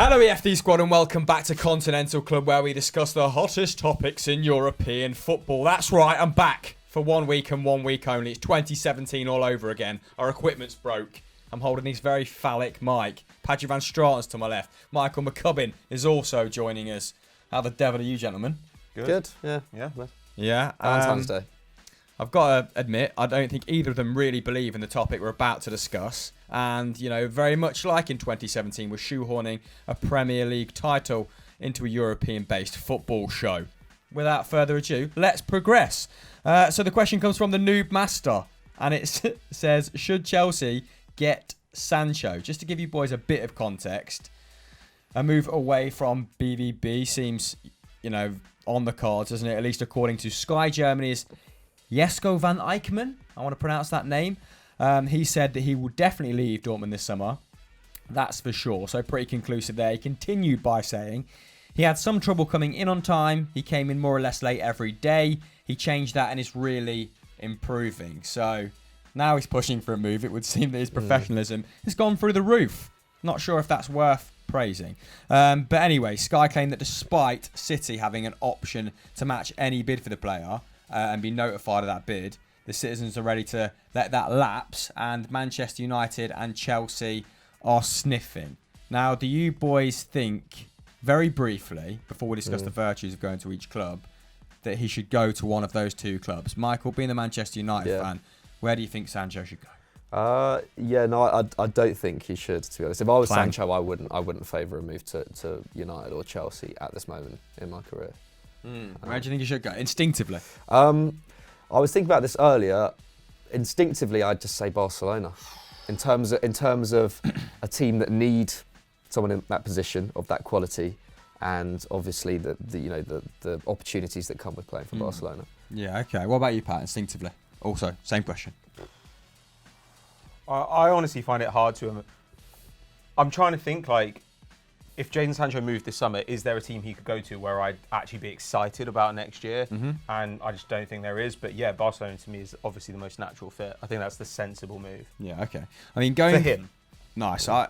Hello EFD squad and welcome back to Continental Club, where we discuss the hottest topics in European football. That's right, I'm back for 1 week and 1 week only. It's 2017 all over again. Our equipment's broke. I'm holding this very phallic mic. Paddy Van Straten's to my left. Michael McCubbin is also joining us. How the devil are you, gentlemen? Good. Yeah. Yeah. Valentine's Day. I've got to admit, I don't think either of them really believe in the topic we're about to discuss. And, you know, very much like in 2017, we're shoehorning a Premier League title into a European-based football show. Without further ado, let's progress. So the question comes from the Noob Master, and it says, should Chelsea get Sancho? Just to give you boys a bit of context, a move away from BVB seems, you know, on the cards, doesn't it? At least according to Sky Germany's Jesko van Eyckman, I want to pronounce that name. He said that he will definitely leave Dortmund this summer. That's for sure. So pretty conclusive there. He continued by saying he had some trouble coming in on time. He came in more or less late every day. He changed that and is really improving. So now he's pushing for a move. It would seem that his professionalism has gone through the roof. Not sure if that's worth praising. But anyway, Sky claimed that despite City having an option to match any bid for the player and be notified of that bid, the citizens are ready to let that lapse, and Manchester United and Chelsea are sniffing. Now, do you boys think, very briefly, before we discuss the virtues of going to each club, that he should go to one of those two clubs? Michael, being a Manchester United fan, where do you think Sancho should go? I don't think he should, to be honest. If I was Sancho, I wouldn't favour a move to United or Chelsea at this moment in my career. Where do you think he should go? Instinctively. I was thinking about this earlier. Instinctively, I'd just say Barcelona. In terms of a team that need someone in that position of that quality, and obviously the opportunities that come with playing for Barcelona. Yeah, okay. What about you, Pat? Instinctively. Also, same question. I honestly find it hard to. I'm trying to think, like, if Jadon Sancho moved this summer, is there a team he could go to where I'd actually be excited about next year? And I just don't think there is. But yeah, Barcelona to me is obviously the most natural fit. I think that's the sensible move. Yeah, okay. I mean, going for him. Nice. I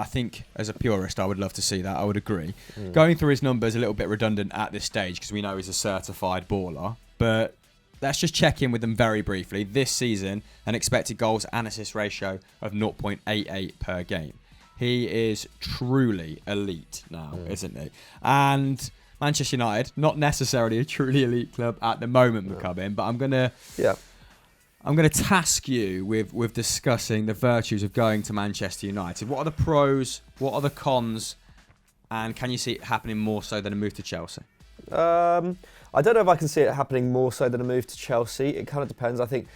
think as a purist, I would love to see that. I would agree. Going through his numbers a little bit redundant at this stage because we know he's a certified baller. But let's just check in with them very briefly. This season, an expected goals and assist ratio of 0.88 per game. He is truly elite now, isn't he? And Manchester United, not necessarily a truly elite club at the moment, McCubbin, but I'm gonna task you with discussing the virtues of going to Manchester United. What are the pros? What are the cons? And can you see it happening more so than a move to Chelsea? I don't know if I can see it happening more so than a move to Chelsea. It kind of depends. I think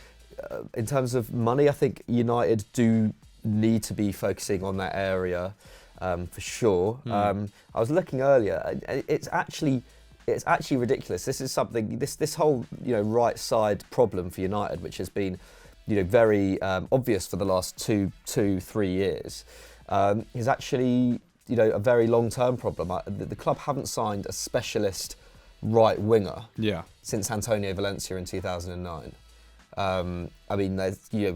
in terms of money, I think United do need to be focusing on that area for sure. I was looking earlier. It's actually ridiculous. This is something. This whole right side problem for United, which has been very obvious for the last 2-3 years, is actually a very long term problem. The club haven't signed a specialist right winger since Antonio Valencia in 2009. We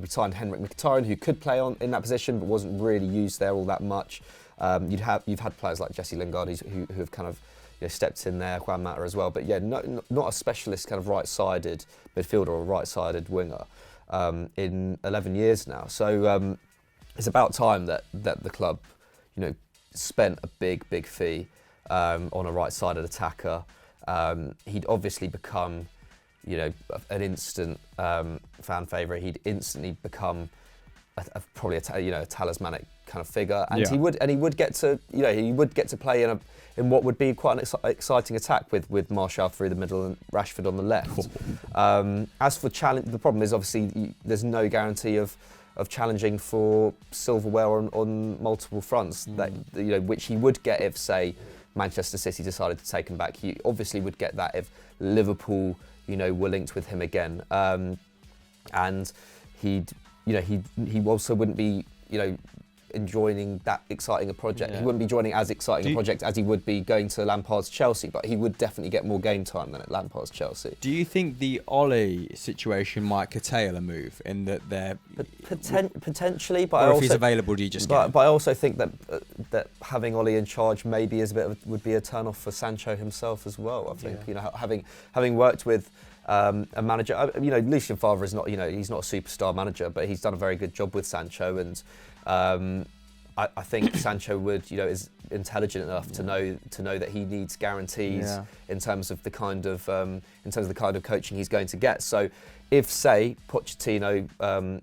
signed Henrik Mkhitaryan, who could play in that position, but wasn't really used there all that much. You've had players like Jesse Lingard who have kind of stepped in there, Juan Mata as well. But not a specialist kind of right-sided midfielder or right-sided winger in 11 years now. So it's about time that the club, spent a big fee on a right-sided attacker. He'd obviously become an instant fan favourite. He'd instantly become probably a talismanic kind of figure, and he would get to play in what would be quite an exciting attack with Martial through the middle and Rashford on the left. As for challenge, the problem is obviously there's no guarantee of challenging for silverware on multiple fronts. That which he would get if, say, Manchester City decided to take him back. He obviously would get that if Liverpool were linked with him again, and he also wouldn't be enjoying that exciting a project. He wouldn't be joining as exciting a project as he would be going to Lampard's Chelsea, but he would definitely get more game time than at Lampard's Chelsea. Do you think the Ole situation might curtail a move in that they're potentially, but or if he's available, do you just get him? But I also think that that having Ollie in charge maybe is would be a turn off for Sancho himself as well. I think having worked with a manager, Lucien Favre is not he's not a superstar manager, but he's done a very good job with Sancho, and I think Sancho would is intelligent enough to know that he needs guarantees in terms of the kind of coaching he's going to get. So if, say, Pochettino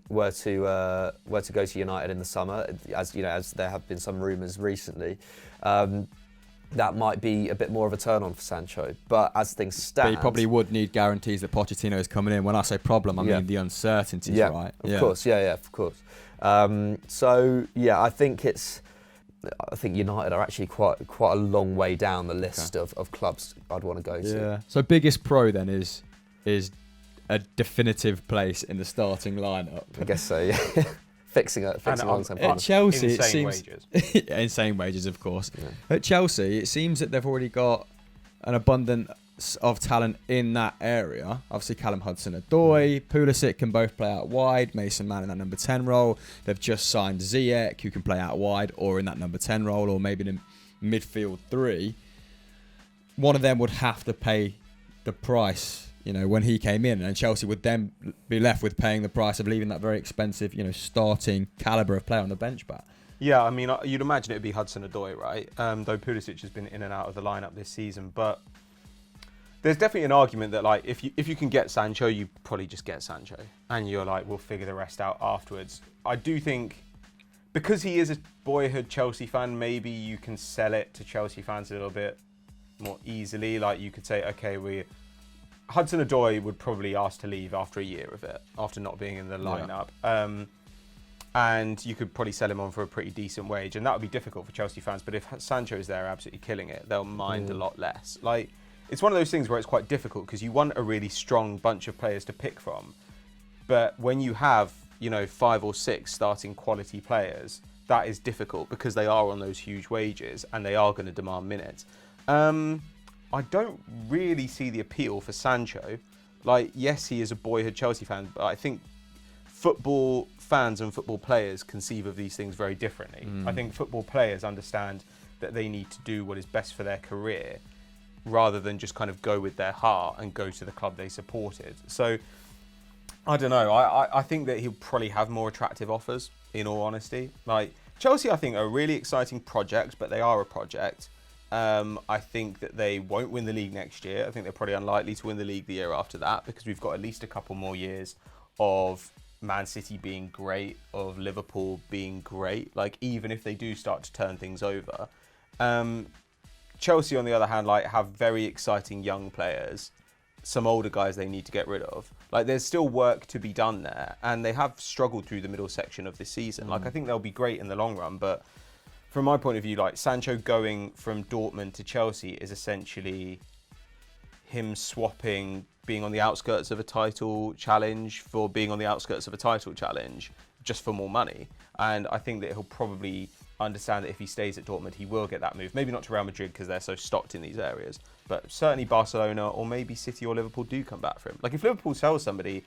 were to go to United in the summer, as there have been some rumours recently, that might be a bit more of a turn on for Sancho. But as things stand, but he probably would need guarantees that Pochettino is coming in. When I say problem, I mean the uncertainties, right? Of course, of course. I think United are actually quite a long way down the list of clubs I'd want to go to. Yeah. So biggest pro then is a definitive place in the starting lineup. I guess so. Yeah. fixing long-term plan. At Chelsea, insane it seems wages. Insane wages, of course. Yeah. At Chelsea, it seems that they've already got an abundance of talent in that area. Obviously, Callum Hudson-Odoi, Pulisic can both play out wide. Mason Mount in that number 10 role. They've just signed Ziyech, who can play out wide or in that number 10 role, or maybe in midfield 3. One of them would have to pay the price, when he came in, and Chelsea would then be left with paying the price of leaving that very expensive, starting calibre of player on the bench back. Yeah, I mean, you'd imagine it would be Hudson-Odoi, right? Though Pulisic has been in and out of the lineup this season, but there's definitely an argument that, like, if you can get Sancho, you probably just get Sancho, and you're like, we'll figure the rest out afterwards. I do think, because he is a boyhood Chelsea fan, maybe you can sell it to Chelsea fans a little bit more easily. Like, you could say, okay, Hudson-Odoi would probably ask to leave after a year of it, after not being in the lineup. Yeah. And you could probably sell him on for a pretty decent wage, and that would be difficult for Chelsea fans. But if Sancho is there absolutely killing it, they'll mind a lot less. Like, it's one of those things where it's quite difficult because you want a really strong bunch of players to pick from. But when you have, 5 or 6 starting quality players, that is difficult because they are on those huge wages and they are going to demand minutes. I don't really see the appeal for Sancho. Like, yes, he is a boyhood Chelsea fan, but I think football fans and football players conceive of these things very differently. I think football players understand that they need to do what is best for their career rather than just kind of go with their heart and go to the club they supported. So, I don't know. I think that he'll probably have more attractive offers, in all honesty. Like, Chelsea, I think, are a really exciting project, but they are a project. I think that they won't win the league next year. I think they're probably unlikely to win the league the year after that because we've got at least a couple more years of Man City being great, of Liverpool being great. Like, even if they do start to turn things over. Chelsea, on the other hand, like, have very exciting young players, some older guys they need to get rid of. Like, there's still work to be done there, and they have struggled through the middle section of this season. Like, I think they'll be great in the long run, but from my point of view, like, Sancho going from Dortmund to Chelsea is essentially him swapping being on the outskirts of a title challenge for being on the outskirts of a title challenge just for more money. And I think that he'll probably understand that if he stays at Dortmund, he will get that move. Maybe not to Real Madrid because they're so stocked in these areas, but certainly Barcelona or maybe City or Liverpool do come back for him. Like, if Liverpool sells somebody,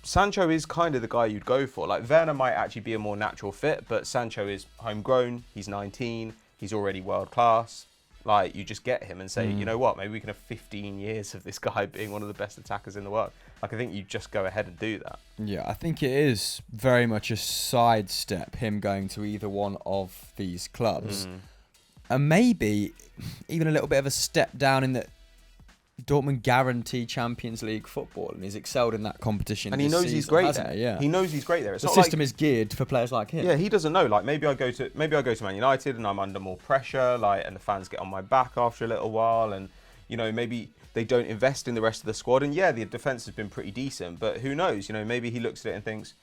Sancho is kind of the guy you'd go for. Like, Werner might actually be a more natural fit, but Sancho is homegrown, he's 19, he's already world class. Like, you just get him and say, you know what, maybe we can have 15 years of this guy being one of the best attackers in the world. Like, I think you just go ahead and do that. Yeah, I think it is very much a sidestep, him going to either one of these clubs. And maybe even a little bit of a step down in that Dortmund guarantee Champions League football, and he's excelled in that competition. And he knows he's great there. Yeah, he knows he's great there. It's the not system like, is geared for players like him. Yeah, he doesn't know. Like, maybe I go to Man United and I'm under more pressure. Like, and the fans get on my back after a little while, and maybe they don't invest in the rest of the squad. And yeah, the defense has been pretty decent, but who knows? Maybe he looks at it and thinks,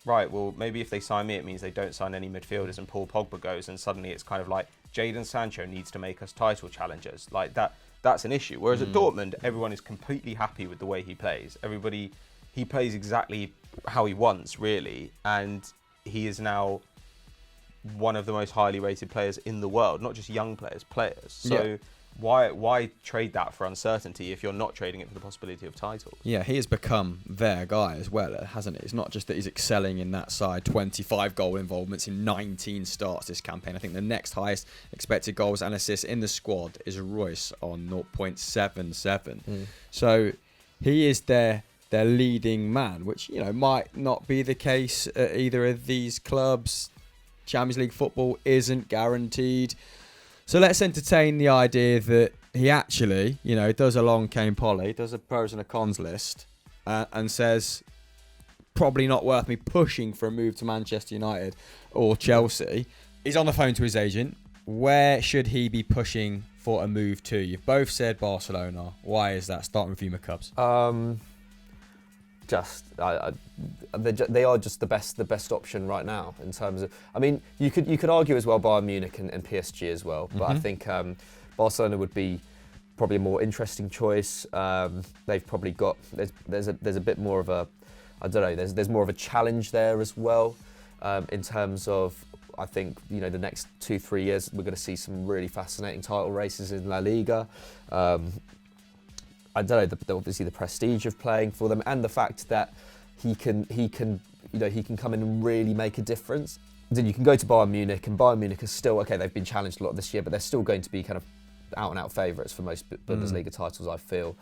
right, well, maybe if they sign me, it means they don't sign any midfielders, and Paul Pogba goes, and suddenly it's kind of like Jadon Sancho needs to make us title challengers. Like that. That's an issue. Whereas at Dortmund, everyone is completely happy with the way he plays. He plays exactly how he wants, really. And he is now one of the most highly rated players in the world, not just young players. So why trade that for uncertainty if you're not trading it for the possibility of titles? Yeah, he has become their guy as well, hasn't it? It's not just that he's excelling in that side. 25 goal involvements in 19 starts this campaign. I think the next highest expected goals and assists in the squad is Royce on 0.77. So he is their leading man, which might not be the case at either of these clubs. Champions League football isn't guaranteed. So let's entertain the idea that he actually, does a long game poly, does a pros and a cons list, and says, probably not worth me pushing for a move to Manchester United or Chelsea. He's on the phone to his agent. Where should he be pushing for a move to? You've both said Barcelona. Why is that? Starting with you, McCubs. They are just the best option right now in terms of. I mean, you could argue as well Bayern Munich and PSG as well, but I think Barcelona would be probably a more interesting choice. They've probably got there's a bit more of a, I don't know. There's more of a challenge there as well in terms of. I think the next 2-3 years we're going to see some really fascinating title races in La Liga. I don't know, obviously the prestige of playing for them and the fact that he can come in and really make a difference. Then you can go to Bayern Munich, and Bayern Munich are still okay. They've been challenged a lot this year, but they're still going to be kind of out and out favourites for most Bundesliga titles. I feel,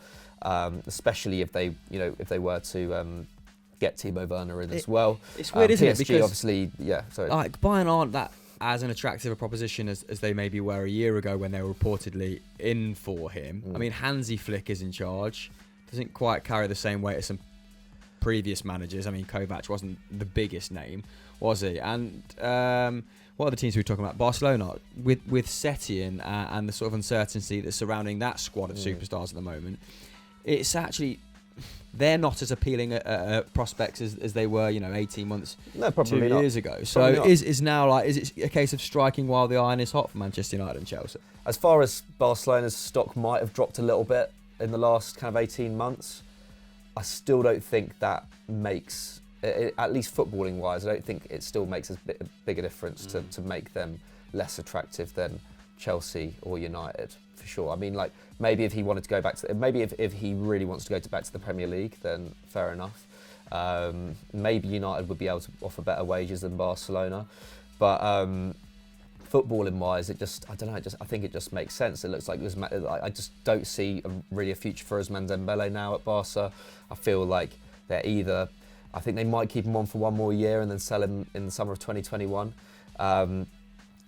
especially if they were to get Timo Werner in as well. It's weird, isn't it? PSG, because obviously, like Bayern aren't that as an attractive a proposition as they maybe were a year ago when they were reportedly in for him. I mean, Hansi Flick is in charge. Doesn't quite carry the same weight as some previous managers. I mean, Kovac wasn't the biggest name, was he? And what other teams were we talking about? Barcelona, with Setien and the sort of uncertainty that's surrounding that squad of superstars at the moment. It's actually... They're not as appealing prospects as they were, 18 months, 2 years ago. So is it a case of striking while the iron is hot for Manchester United and Chelsea? As far as Barcelona's stock might have dropped a little bit in the last kind of 18 months, I still don't think that makes, at least footballing wise, I don't think it still makes a bigger difference to make them less attractive than Chelsea or United. For sure. I mean, like maybe if he wanted to go back to, maybe if he really wants to go back to the Premier League, then fair enough. Maybe United would be able to offer better wages than Barcelona, but footballing wise, I think it just makes sense. It looks like I just don't see really a future for Ousmane Dembele now at Barca. I feel like they're either, I think they might keep him on for one more year and then sell him in the summer of 2021.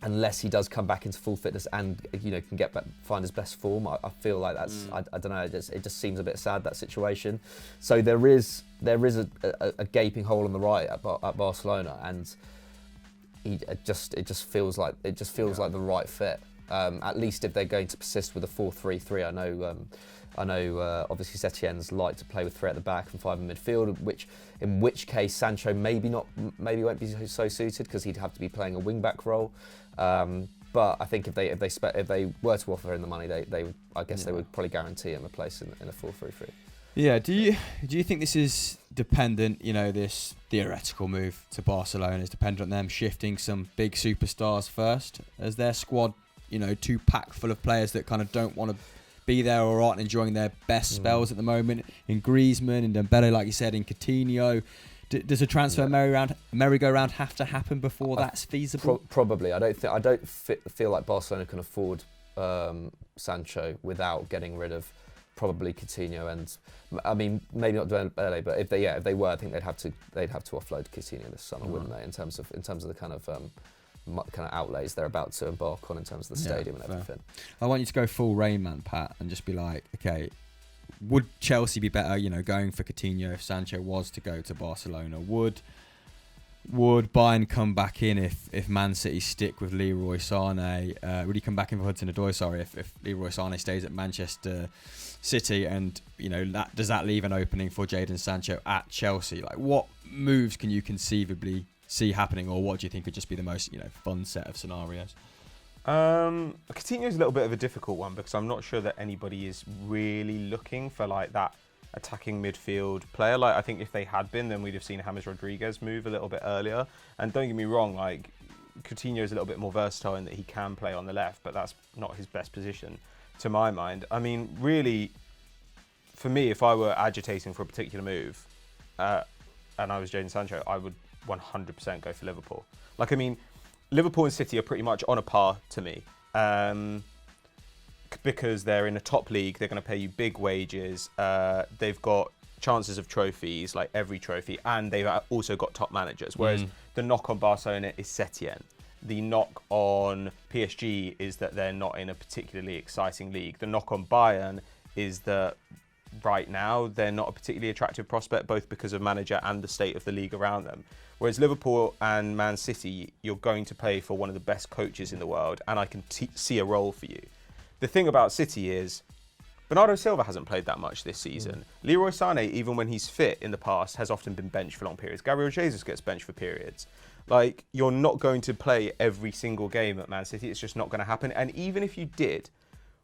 Unless he does come back into full fitness and can get back, find his best form, I feel like that's I don't know. It just seems a bit sad, that situation. So there is a gaping hole on the right at Barcelona, and it just feels like the right fit. At least if they're going to persist with a 4-3-3. I know. Obviously, Setien's like to play with 3 at the back and 5 in midfield. In which case, Sancho maybe won't be so suited because he'd have to be playing a wing back role. But I think if they were to offer him the money, they would probably guarantee him a place in a 4-3-3. Yeah. Do you think this is dependent? This theoretical move to Barcelona is dependent on them shifting some big superstars first, as their squad, too packed full of players that kind of don't want to be there or aren't enjoying their best spells at the moment. In Griezmann, in Dembele, like you said, in Coutinho. Does a transfer merry-go-round have to happen before that's feasible? Probably. I don't feel like Barcelona can afford Sancho without getting rid of probably Coutinho, and I mean maybe not Dembele, but if they were, I think they'd have to offload Coutinho this summer, wouldn't they? In terms of the kind of outlays they're about to embark on in terms of the stadium and everything. I want you to go full Rain Man, Pat, and just be like, okay, would Chelsea be better, going for Coutinho if Sancho was to go to Barcelona? Would Bayern come back in if Man City stick with Leroy Sané? Would he come back in for Hudson-Odoi? Sorry, if Leroy Sané stays at Manchester City, and does that leave an opening for Jadon Sancho at Chelsea? Like, what moves can you conceivably see happening, or what do you think would just be the most fun set of scenarios? Coutinho is a little bit of a difficult one because I'm not sure that anybody is really looking for like that attacking midfield player. Like, I think if they had been, then we'd have seen James Rodriguez move a little bit earlier. And don't get me wrong, like Coutinho is a little bit more versatile in that he can play on the left, but that's not his best position. to my mind. I mean, really, for me, if I were agitating for a particular move, and I was Jadon Sancho, I would 100% go for Liverpool. Like, I mean, Liverpool and City are pretty much on a par to me. Because they're in a top league, they're going to pay you big wages. They've got chances of trophies, like every trophy, and they've also got top managers. Whereas the knock on Barcelona is Setien. The knock on PSG is that they're not in a particularly exciting league. The knock on Bayern is that right now they're not a particularly attractive prospect, both because of manager and the state of the league around them. Whereas Liverpool and Man City, you're going to play for one of the best coaches in the world, and I can see a role for you. The thing about City is Bernardo Silva hasn't played that much this season. Leroy Sané, even when he's fit in the past, has often been benched for long periods. Gabriel Jesus gets benched for periods. Like, you're not going to play every single game at Man City. It's just not going to happen. And even if you did,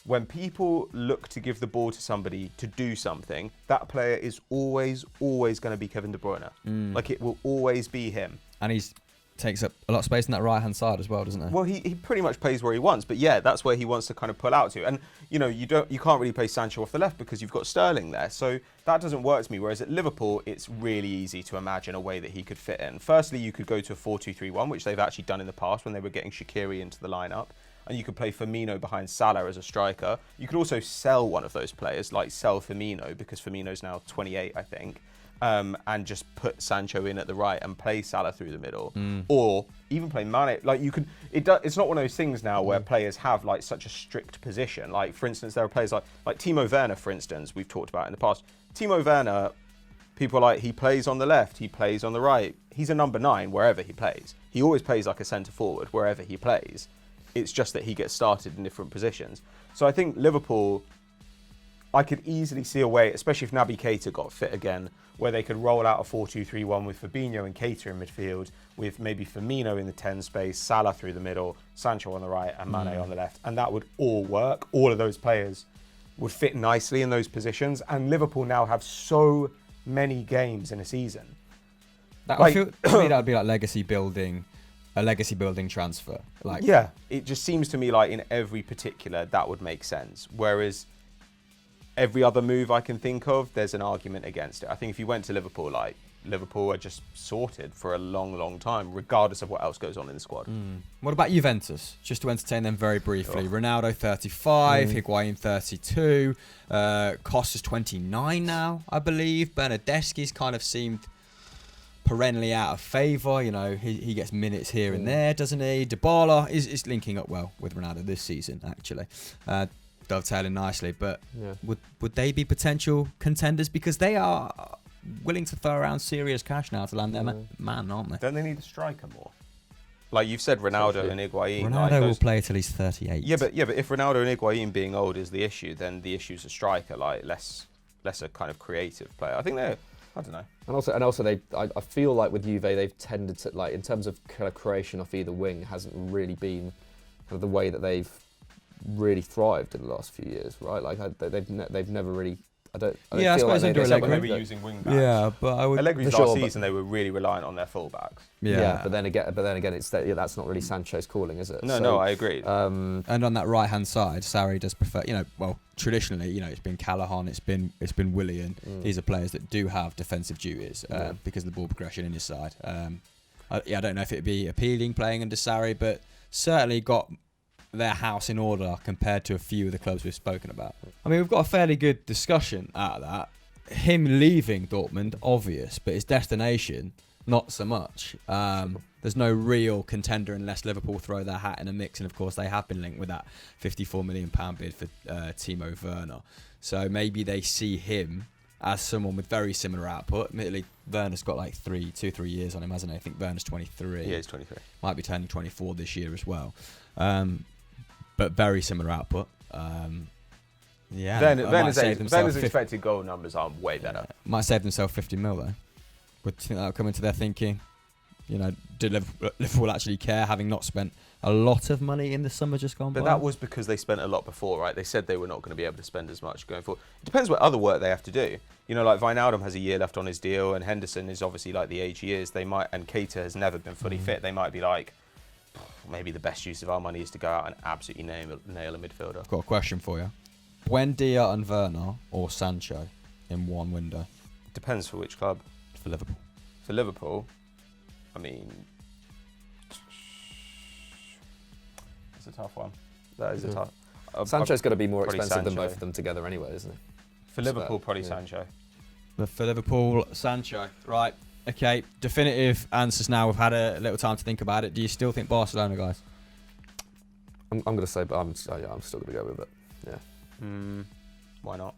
when people look to give the ball to somebody to do something, that player is always going to be Kevin De Bruyne. Like, it will always be him. And he's takes up a lot of space on that right-hand side as well, doesn't he? Well, he pretty much plays where he wants, but yeah, that's where he wants to kind of pull out to. And you can't really play Sancho off the left because you've got Sterling there, so that doesn't work to me. Whereas at Liverpool, it's really easy to imagine a way that he could fit in. Firstly, you could go to a 4-2-3-1, which they've actually done in the past when they were getting Shaqiri into the lineup, and you could play Firmino behind Salah as a striker. You could also sell one of those players, like sell Firmino, because Firmino's now 28, I think. And just put Sancho in at the right and play Salah through the middle, or even play Mane. Like, you could, it's not one of those things now where players have like such a strict position. Like, for instance, there are players like Timo Werner, for instance, we've talked about in the past. Timo Werner, people are like, he plays on the left, he plays on the right. He's a number 9 wherever he plays. He always plays like a centre forward wherever he plays. It's just that he gets started in different positions. So I think Liverpool, I could easily see a way, especially if Naby Keita got fit again, where they could roll out a 4-2-3-1 with Fabinho and Keita in midfield, with maybe Firmino in the 10 space, Salah through the middle, Sancho on the right, and Mane on the left. And that would all work. All of those players would fit nicely in those positions. And Liverpool now have so many games in a season. I feel, to me, that would be like a legacy building transfer. Like, yeah, it just seems to me like in every particular that would make sense. Whereas every other move I can think of, there's an argument against it. I think if you went to Liverpool, like, Liverpool are just sorted for a long, long time, regardless of what else goes on in the squad. What about Juventus? Just to entertain them very briefly. Ronaldo 35, Higuain 32, Costa's 29 now, I believe. Bernardeschi's kind of seemed perennially out of favour. You know, he gets minutes here and there, doesn't he? Dybala is linking up well with Ronaldo this season, actually. Dovetailing nicely, but would they be potential contenders? Because they are willing to throw around serious cash now to land their man, aren't they? Don't they need a striker more? Like you've said, Ronaldo and Higuain. Ronaldo will play till he's 38. Yeah, but if Ronaldo and Higuain being old is the issue, then the issue's a striker, like less a kind of creative player. I think they're, I don't know. And also, I feel like with Juve, they've tended to, like, in terms of kind of creation off either wing, hasn't really been kind of the way that they've really thrived in the last few years, right? Like, they've never really. I don't I feel suppose like under Allegri they were using wing backs. Yeah, but I would. Allegri's last season, they were really reliant on their fullbacks. Yeah, but then again, it's that's not really Sancho's calling, is it? No, I agree. And on that right hand side, Sarri does prefer. Traditionally, it's been Callahan, it's been Willian. These are players that do have defensive duties because of the ball progression in his side. I don't know if it'd be appealing playing under Sarri, but certainly got their house in order compared to a few of the clubs we've spoken about. I mean, we've got a fairly good discussion out of that. Him leaving Dortmund, obvious, but his destination, not so much. There's no real contender unless Liverpool throw their hat in a mix, and of course they have been linked with that £54 million bid for Timo Werner. So maybe they see him as someone with very similar output. Admittedly, Werner's got like 2-3 years on him, hasn't he? I think Werner's 23. Yeah, he's 23. Might be turning 24 this year as well. But very similar output. Werner's expected goal numbers are way better. Might save themselves 50 mil though. Would you think that'll come into their thinking? Did Liverpool actually care, having not spent a lot of money in the summer just gone by? But that was because they spent a lot before, right? They said they were not going to be able to spend as much going forward. It depends what other work they have to do. Like Wijnaldum has a year left on his deal, and Henderson is obviously like the age he is. And Keita has never been fully fit. They might be like, maybe the best use of our money is to go out and absolutely nail a midfielder. I've got a question for you. Buendia and Werner or Sancho in one window? Depends for which club. For Liverpool. For Liverpool, I mean, it's a tough one. That is a tough. Sancho's got to be more probably expensive than Sancho. both of them together anyway, isn't he? For Liverpool, probably Sancho. But for Liverpool, Sancho. Right. Okay. Definitive answers now. We've had a little time to think about it. Do you still think Barcelona, guys? I'm going to say, but I'm still going to go with it. Yeah. Why not?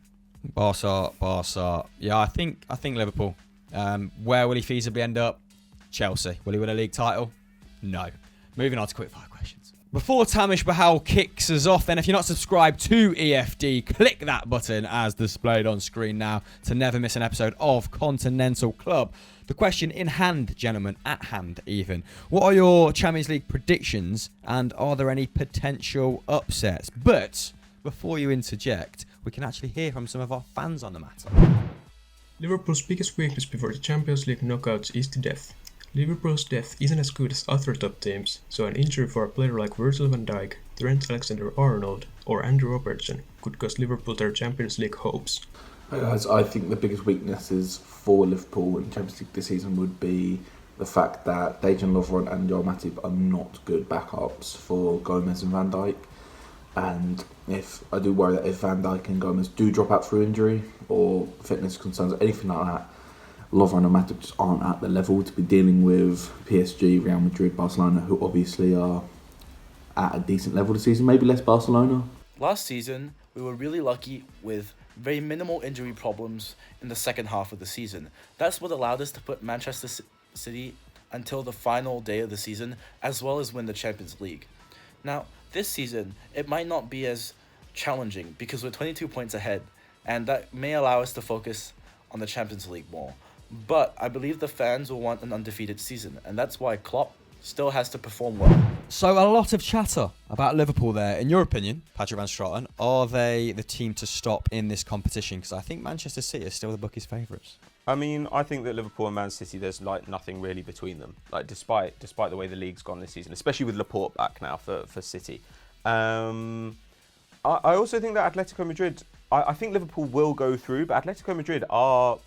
Barca. Yeah, I think Liverpool. Where will he feasibly end up? Chelsea. Will he win a league title? No. Moving on to quick fire questions. Before Tamish Bahal kicks us off, then if you're not subscribed to EFD, click that button as displayed on screen now to never miss an episode of Continental Club. The question in hand, gentlemen, at hand even. What are your Champions League predictions and are there any potential upsets? But before you interject, we can actually hear from some of our fans on the matter. Liverpool's biggest weakness before the Champions League knockouts is the depth. Liverpool's depth isn't as good as other top teams, so an injury for a player like Virgil van Dijk, Trent Alexander-Arnold or Andrew Robertson could cost Liverpool their Champions League hopes. I think the biggest weaknesses for Liverpool in Champions League this season would be the fact that Dejan Lovren and Joel Matip are not good backups for Gomez and Van Dijk. And if I do worry that if Van Dijk and Gomez do drop out through injury or fitness concerns or anything like that, Lovren and Matip just aren't at the level to be dealing with PSG, Real Madrid, Barcelona, who obviously are at a decent level this season. Maybe less Barcelona. Last season, we were really lucky with very minimal injury problems in the second half of the season. That's what allowed us to put Manchester City until the final day of the season, as well as win the Champions League. Now, this season, it might not be as challenging because we're 22 points ahead, and that may allow us to focus on the Champions League more. But I believe the fans will want an undefeated season, and that's why Klopp still has to perform well. So a lot of chatter about Liverpool there. In your opinion, Patrick Van Straten, are they the team to stop in this competition? Because I think Manchester City are still the bookies' favourites. I mean, I think that Liverpool and Man City, there's like nothing really between them. Like despite the way the league's gone this season, especially with Laporte back now for City. I also think that Atletico Madrid, I think Liverpool will go through, but Atletico Madrid are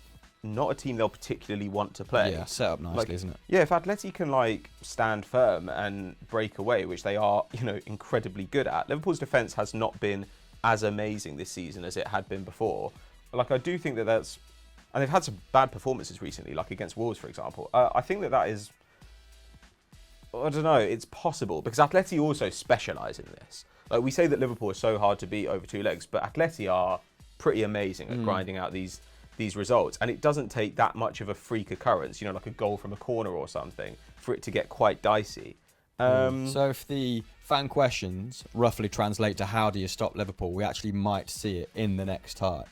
not a team they'll particularly want to play. Yeah, set up nicely, isn't it? Yeah, if Atleti can like stand firm and break away, which they are, incredibly good at. Liverpool's defence has not been as amazing this season as it had been before. Like I do think that's, and they've had some bad performances recently, like against Wolves, for example. I think that is, I don't know, it's possible because Atleti also specialise in this. Like we say that Liverpool is so hard to beat over two legs, but Atleti are pretty amazing at grinding out these results, and it doesn't take that much of a freak occurrence, like a goal from a corner or something, for it to get quite dicey. So if the fan questions roughly translate to how do you stop Liverpool, we actually might see it in the next tie.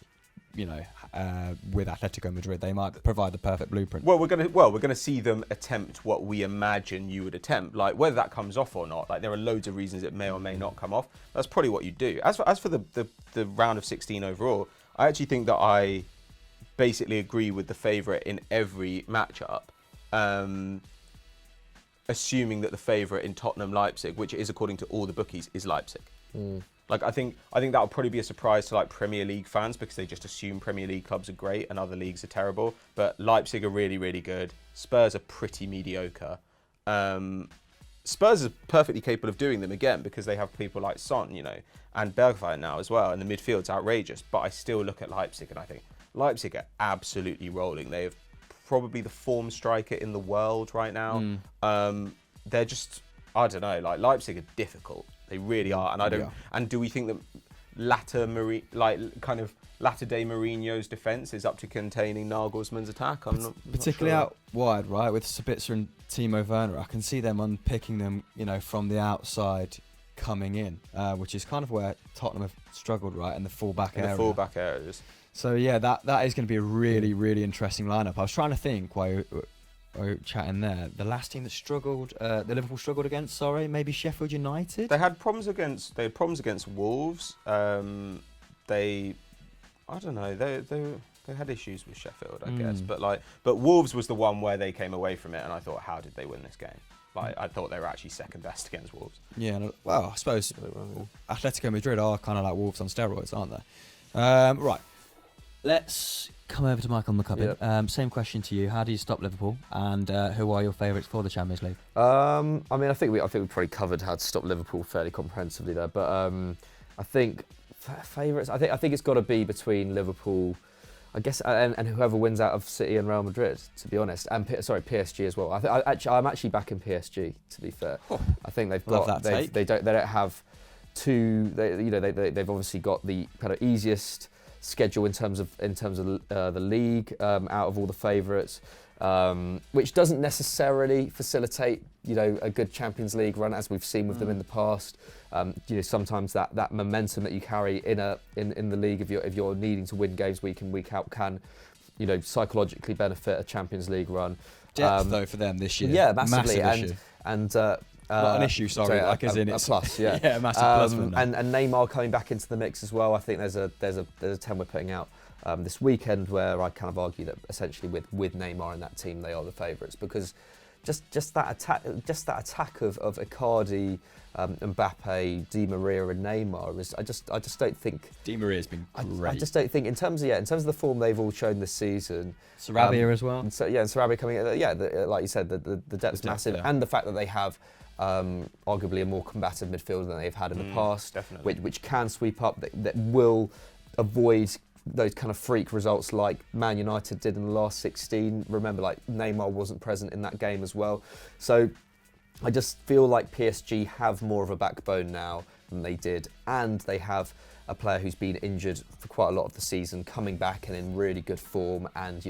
With Atletico Madrid, they might provide the perfect blueprint. Well, we're gonna see them attempt what we imagine you would attempt. Like whether that comes off or not, like there are loads of reasons it may or may not come off. That's probably what you do. As for the round of 16 overall, I actually think that I basically agree with the favourite in every matchup, assuming that the favourite in Tottenham-Leipzig, which is according to all the bookies, is Leipzig. Like I think that would probably be a surprise to like Premier League fans because they just assume Premier League clubs are great and other leagues are terrible. But Leipzig are really, really good. Spurs are pretty mediocre. Spurs are perfectly capable of doing them again because they have people like Son, and Bergwijn now as well, and the midfield's outrageous. But I still look at Leipzig and I think Leipzig are absolutely rolling. They have probably the form striker in the world right now. They're just, I don't know, like Leipzig are difficult. They really are, and I don't. Yeah. And do we think that latter day Mourinho's defence is up to containing Nagelsmann's attack? I'm not particularly sure. Out wide, right, with Sabitzer and Timo Werner. I can see them unpicking them, from the outside coming in, which is kind of where Tottenham have struggled, right, in the full-back area. The full-back areas. So yeah, that is going to be a really, really interesting lineup. I was trying to think while we chatting there. The last team that struggled, the Liverpool struggled against, maybe Sheffield United. They had problems against Wolves. They had issues with Sheffield, I guess. But Wolves was the one where they came away from it, and I thought, how did they win this game? Like I thought they were actually second best against Wolves. Yeah, well, I suppose Atletico Madrid are kind of like Wolves on steroids, aren't they? Right. Let's come over to Michael McCubbin. Yep. Same question to you. How do you stop Liverpool? And who are your favourites for the Champions League? I mean, I think we probably covered how to stop Liverpool fairly comprehensively there. But I think favourites. I think it's got to be between Liverpool, I guess, and whoever wins out of City and Real Madrid. To be honest, and PSG as well. I'm actually backing PSG. To be fair, I think they've got. They don't have two. They've obviously got the kind of easiest schedule in terms of the league out of all the favourites, which doesn't necessarily facilitate a good Champions League run, as we've seen with them in the past. Sometimes that momentum that you carry in the league, if you're needing to win games week in week out, can psychologically benefit a Champions League run. Depth though for them this year, yeah, massively, massive issue. Not an issue, sorry, like as in a it's plus, yeah. yeah, a massive plus for them. And Neymar coming back into the mix as well. I think there's a 10 we're putting out this weekend where I kind of argue that essentially with Neymar in that team they are the favourites, because just that attack of Icardi, Mbappe, Di Maria and Neymar is I just don't think Di Maria's been great. I just don't think in terms of the form they've all shown this season. Sarabia as well. And Sarabia coming in, like you said, the depth's massive, there. and the fact that they have arguably a more combative midfielder than they've had in the past, definitely. which can sweep up, that will avoid those kind of freak results like Man United did in the last 16. Remember, like Neymar wasn't present in that game as well. So I just feel like PSG have more of a backbone now than they did, and they have a player who's been injured for quite a lot of the season coming back and in really good form, and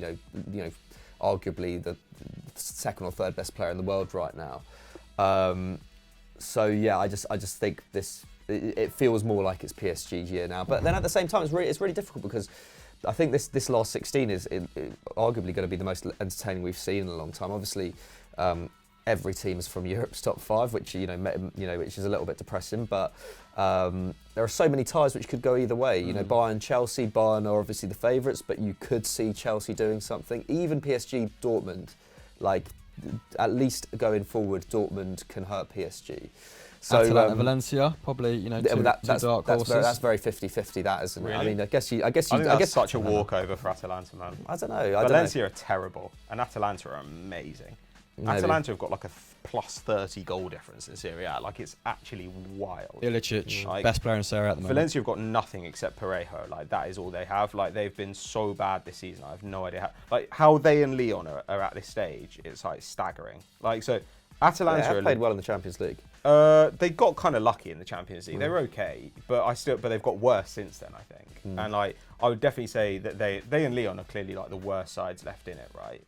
arguably the second or third best player in the world right now. So yeah, I just think it feels more like it's PSG's year now. But then at the same time, it's really difficult, because I think this last 16 is arguably going to be the most entertaining we've seen in a long time. Obviously, every team is from Europe's top 5, which which is a little bit depressing. But there are so many ties which could go either way. Bayern, Chelsea. Bayern are obviously the favourites, but you could see Chelsea doing something. Even PSG, Dortmund, at least going forward, Dortmund can hurt PSG. So Atalanta, Valencia, probably two dark horses. That's very 50-50. That isn't it? Really? I mean, I guess that's such a walkover for Atalanta, man. I don't know. Valencia are terrible, and Atalanta are amazing. Maybe. Atalanta have got like a plus 30 goal difference in Serie A. Like, it's actually wild. Ilicic, best player in Serie A at the moment. Valencia have got nothing except Parejo. Like, that is all they have. Like, they've been so bad this season. I have no idea how they and Lyon are at this stage. It's like staggering. Like, so Atalanta have played well in the Champions League. They got kind of lucky in the Champions League. They were okay, but they've got worse since then, I think. And I would definitely say that they and Lyon are clearly like the worst sides left in it, right?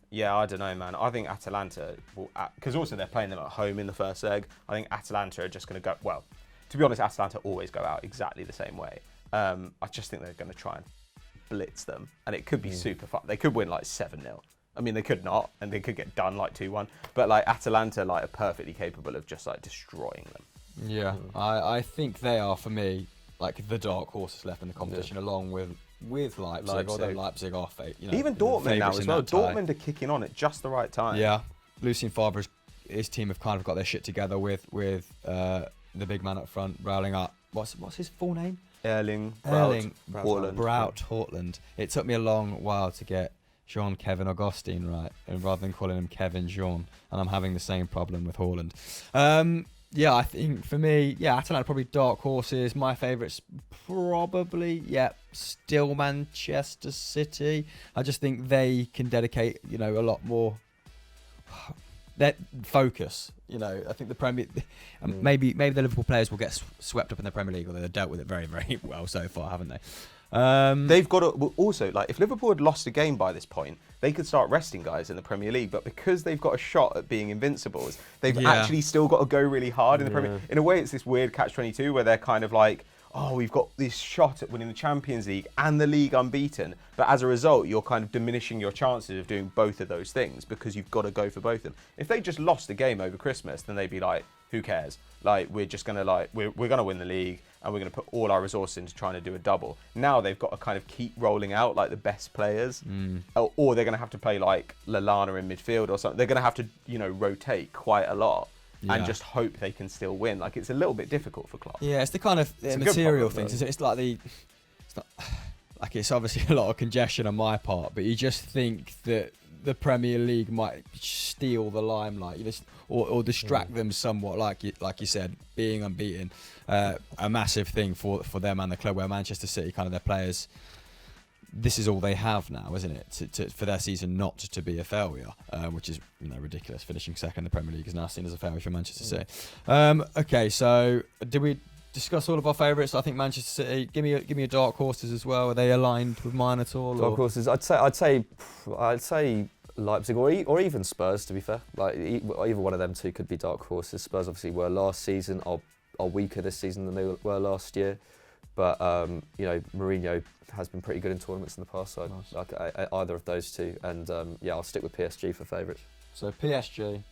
Yeah, I don't know, man. I think Atalanta will, because also they're playing them at home in the first leg. I think Atalanta are just going to go. Well, to be honest, Atalanta always go out exactly the same way. I just think they're going to try and blitz them, and it could be super fun. They could win like 7-0. I mean, they could not, and they could get done like 2-1. But like Atalanta, like are perfectly capable of just like destroying them. Yeah, I think they are, for me, like the dark horses left in the competition, along with Leipzig. Although Leipzig are even Dortmund now as well. Dortmund are kicking on at just the right time. Yeah, Lucien Favre's his team have kind of got their shit together with the big man up front, rallying up. What's his full name? Erling Braut Haaland. It took me a long while to get Jean-Kevin Augustin right, and rather than calling him Kevin Jean, and I'm having the same problem with Haaland. Yeah, I think for me, Atalanta probably dark horses. My favourites probably, still Manchester City. I just think they can dedicate, a lot more that focus. I think the Premier, maybe the Liverpool players will get swept up in the Premier League, although they've dealt with it very, very well so far, haven't they? They've got to also, like, if Liverpool had lost a game by this point, they could start resting guys in the Premier League. But because they've got a shot at being invincibles, they've actually still got to go really hard in the Premier League. In a way, it's this weird catch-22 where they're kind of like, oh, we've got this shot at winning the Champions League and the league unbeaten. But as a result, you're kind of diminishing your chances of doing both of those things because you've got to go for both of them. If they just lost a game over Christmas, then they'd be like, who cares? Like, we're just gonna like we're gonna win the league, and we're gonna put all our resources into trying to do a double. Now they've got to kind of keep rolling out like the best players, or they're gonna have to play like Lallana in midfield or something. They're gonna have to rotate quite a lot. And just hope they can still win. Like, it's a little bit difficult for Klopp. Yeah, it's the kind of material things. It's like it's obviously a lot of congestion on my part, but you just think that the Premier League might steal the limelight, or distract them somewhat. Like you said, being unbeaten, a massive thing for them and the club. Where Manchester City, kind of their players, this is all they have now, isn't it? For their season not to be a failure, which is ridiculous. Finishing second in the Premier League is now seen as a failure for Manchester City. Okay, so did we discuss all of our favourites? I think Manchester City. Give me your dark horses as well. Are they aligned with mine at all? Dark horses. I'd say Leipzig or even Spurs. To be fair, like either one of them two could be dark horses. Spurs obviously were last season. Are weaker this season than they were last year. But Mourinho has been pretty good in tournaments in the past, so nice. Either of those two, and I'll stick with PSG for favourites. So PSG,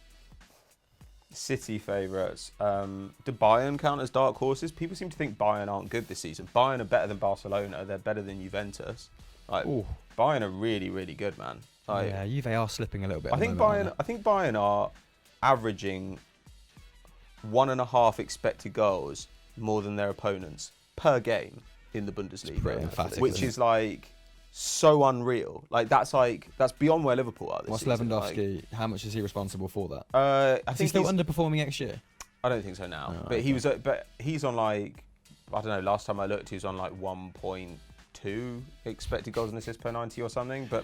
City favourites. Do Bayern count as dark horses? People seem to think Bayern aren't good this season. Bayern are better than Barcelona. They're better than Juventus. Bayern are really, really good, man. Juve are slipping a little bit. I think Bayern are averaging 1.5 expected goals more than their opponents per game in the Bundesliga, emphatic, which is like so unreal. Like that's beyond where Liverpool are. What's season. Lewandowski? How much is he responsible for that? I think he's still underperforming next year. I don't think so now. But okay. But he's on like, I don't know. Last time I looked, he was on like 1.2 expected goals and assists per 90 or something. But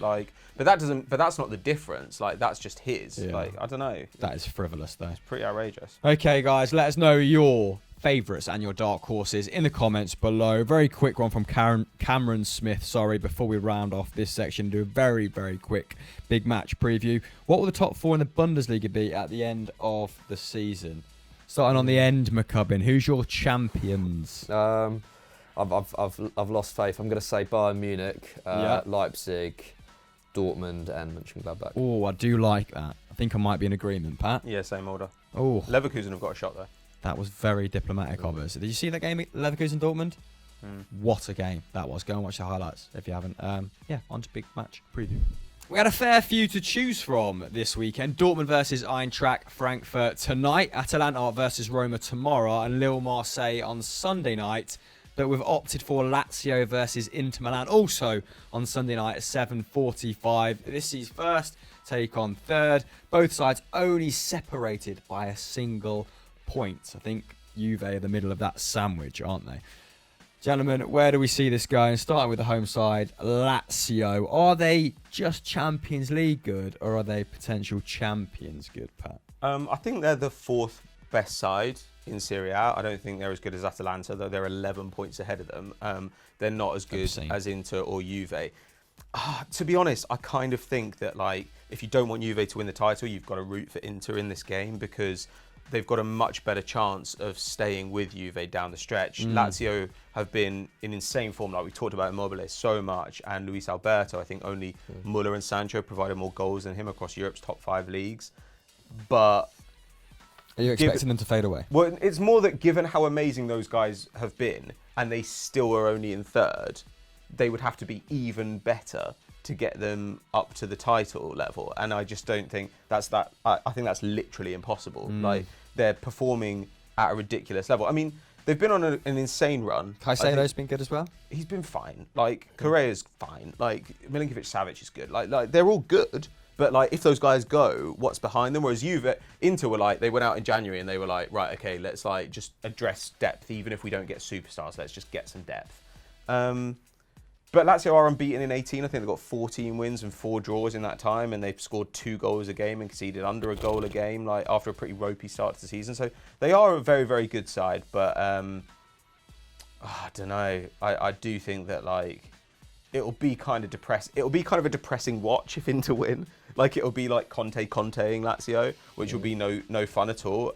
that's not the difference. Like that's just his. Yeah. Like I don't know. That is frivolous though. It's pretty outrageous. Okay, guys, let us know your favourites and your dark horses in the comments below. Very quick one from Cameron Smith, before we round off this section, do a very, very quick big match preview. What will the top four in the Bundesliga be at the end of the season? Starting on the end, McCubbin, who's your champions? I've lost faith. I'm going to say Bayern Munich, Leipzig, Dortmund and Mönchengladbach. Oh, I do like that. I think I might be in agreement, Pat. Yeah, same order. Oh, Leverkusen have got a shot though. That was very diplomatic of us. Did you see that game, Leverkusen Dortmund? What a game that was. Go and watch the highlights if you haven't. On to big match preview. We had a fair few to choose from this weekend. Dortmund versus Eintracht Frankfurt tonight. Atalanta versus Roma tomorrow. And Lille Marseille on Sunday night. But we've opted for Lazio versus Inter Milan also on Sunday night at 7:45. This is first take on third. Both sides only separated by a single point. I think Juve are the middle of that sandwich, aren't they? Gentlemen, where do we see this going? Starting with the home side, Lazio. Are they just Champions League good, or are they potential champions good, Pat? I think they're the fourth best side in Serie A. I don't think they're as good as Atalanta, though they're 11 points ahead of them. They're not as good as Inter or Juve. To be honest, I kind of think that if you don't want Juve to win the title, you've got to root for Inter in this game, because they've got a much better chance of staying with Juve down the stretch. Lazio have been in insane form, like we talked about Immobile so much, and Luis Alberto. I think only Muller and Sancho provided more goals than him across Europe's top 5 leagues. But are you expecting them to fade away? Well, it's more that given how amazing those guys have been, and they still are only in third, they would have to be even better to get them up to the title level. And I just don't think that's that. I think that's literally impossible. Like, they're performing at a ridiculous level. I mean, they've been on an insane run. Caicedo's been good as well? He's been fine. Correa's fine. Milinkovic-Savic is good. They're all good. But if those guys go, what's behind them? Whereas Inter were they went out in January and they were right, okay, let's just address depth. Even if we don't get superstars, let's just get some depth. But Lazio are unbeaten in 18. I think they've got 14 wins and 4 draws in that time, and they've scored 2 goals a game and conceded under a goal a game, after a pretty ropey start to the season. So they are a very, very good side. But I don't know. I do think that it'll be kind of depressed. It'll be kind of a depressing watch if Inter win. It'll be like Conte-ing Lazio, which will be no fun at all.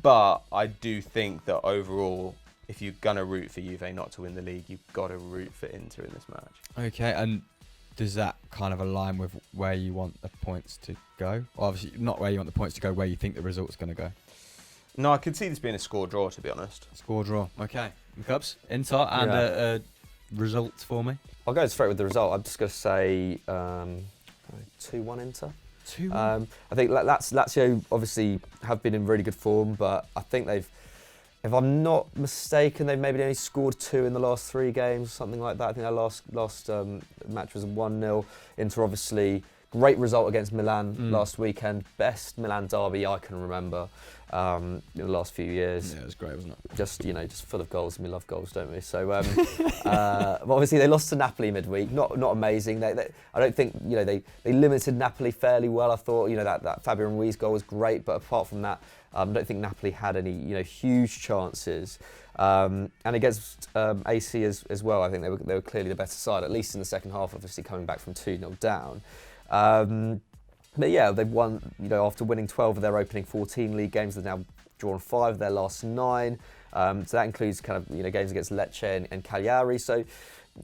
But I do think that overall, if you're going to root for Juve not to win the league, you've got to root for Inter in this match. Okay, and does that kind of align with where you want the points to go? Obviously, not where you want the points to go, where you think the result's going to go. No, I could see this being a score draw, to be honest. Score draw. Okay. Cubs, Inter, and a result for me. I'll go straight with the result. I'm just going to say 2-1 Inter. 2-1. I think Lazio obviously have been in really good form, but I think they've, if I'm not mistaken, they've maybe only scored 2 in the last 3 games, something like that. I think their last match was a 1-0. Inter obviously, great result against Milan last weekend. Best Milan derby I can remember in the last few years. Yeah, it was great, wasn't it? Just full of goals, and we love goals, don't we? So obviously they lost to Napoli midweek. Not amazing. I don't think they limited Napoli fairly well. I thought that Fabio Ruiz goal was great, but apart from that, I don't think Napoli had any huge chances. And against AC as well, I think they were clearly the better side, at least in the second half. Obviously coming back from 2-0 down. But yeah, they've won, after winning 12 of their opening 14 league games, they've now drawn 5 of their last 9. So that includes games against Lecce and Cagliari. So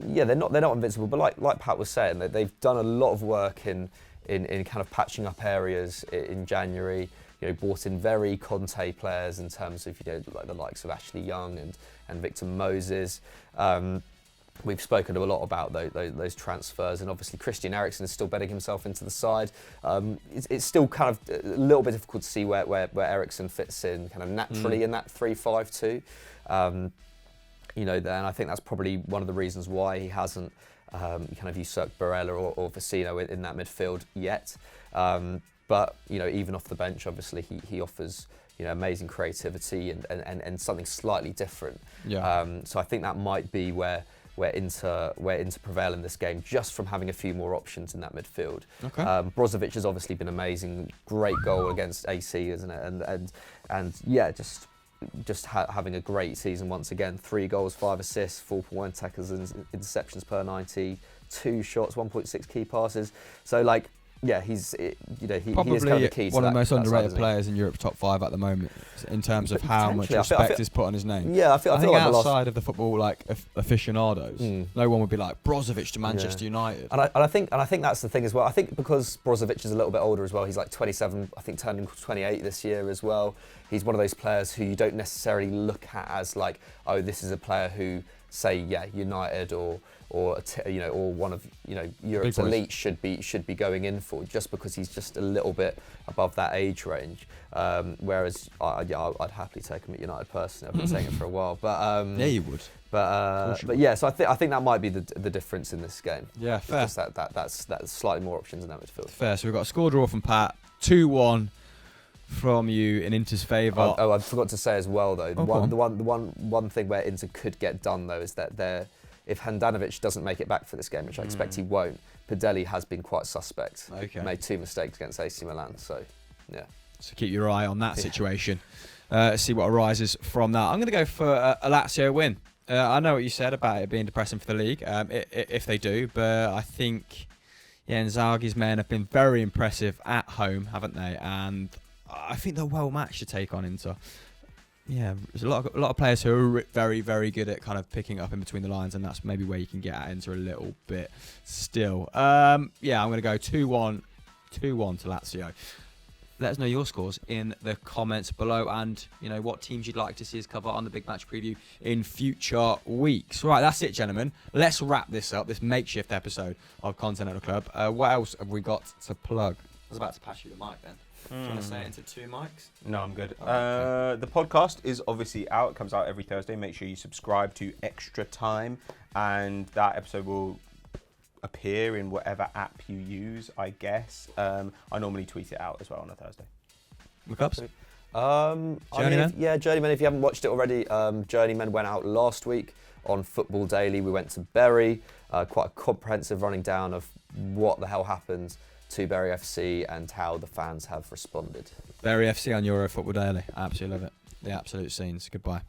yeah, they're not invincible. But like Pat was saying, they've done a lot of work in kind of patching up areas in January. Brought in very Conte players in terms of like the likes of Ashley Young and Victor Moses. We've spoken a lot about those transfers, and obviously Christian Eriksen is still betting himself into the side. It's still kind of a little bit difficult to see where Eriksen fits in kind of naturally in that 3-5-2. And I think that's probably one of the reasons why he hasn't kind of usurped Barella or Vecino in that midfield yet. But even off the bench, obviously he offers amazing creativity and something slightly different. Yeah. So I think that might be where Inter prevail in this game, just from having a few more options in that midfield. Okay. Brozovic has obviously been amazing, great goal against AC, isn't it? And yeah, just having a great season once again. 3 goals, 5 assists, 4.1 tackles and interceptions per 90, 2 shots, 1.6 key passes. So yeah, he is probably kind of the key to one of the most underrated side, players in Europe's top 5 at the moment in terms of how much Potentially. respect is put on his name. Yeah, I feel think like outside of the football aficionados, no one would be like Brozovic to Manchester United. And I think that's the thing as well. I think because Brozovic is a little bit older as well, he's like 27, I think turning 28 this year as well. He's one of those players who you don't necessarily look at as like, oh, this is a player who, say, United or one of Europe's elite should be going in for, just because he's just a little bit above that age range. Whereas I'd happily take him at United personally. I've been saying it for a while, but yeah, you would. But yeah, so I think that might be the difference in this game. Yeah, fair. Just that's slightly more options in that midfield. Fair. So we've got a score draw from Pat, 2-1 from you in Inter's favour. Oh, I forgot to say as well though. The one thing where Inter could get done though is that if Handanovic doesn't make it back for this game, which I expect he won't, Padelli has been quite suspect. Okay. Made 2 mistakes against AC Milan, so yeah. So keep your eye on that situation. See what arises from that. I'm going to go for a Lazio win. I know what you said about it being depressing for the league, if they do, but I think Inzaghi's men have been very impressive at home, haven't they? And I think they're well matched to take on Inter. Yeah, there's a lot of players who are very, very good at kind of picking up in between the lines, and that's maybe where you can get at Inter a little bit still. I'm going to go 2-1 to Lazio. Let us know your scores in the comments below, and what teams you'd like to see us cover on the Big Match Preview in future weeks. Right, that's it, gentlemen. Let's wrap this up, this makeshift episode of Continental Club. What else have we got to plug? I was about to pass you the mic then. Do you want to say it into 2 mics? No, I'm good. Okay. The podcast is obviously out. It comes out every Thursday. Make sure you subscribe to Extra Time, and that episode will appear in whatever app you use, I guess. I normally tweet it out as well on a Thursday. McCups? Journeyman? Journeyman, if you haven't watched it already, Journeyman went out last week on Football Daily. We went to Bury, quite a comprehensive running down of what the hell happened to Bury FC and how the fans have responded. Bury FC on Euro Football Daily. I absolutely love it. The absolute scenes. Goodbye.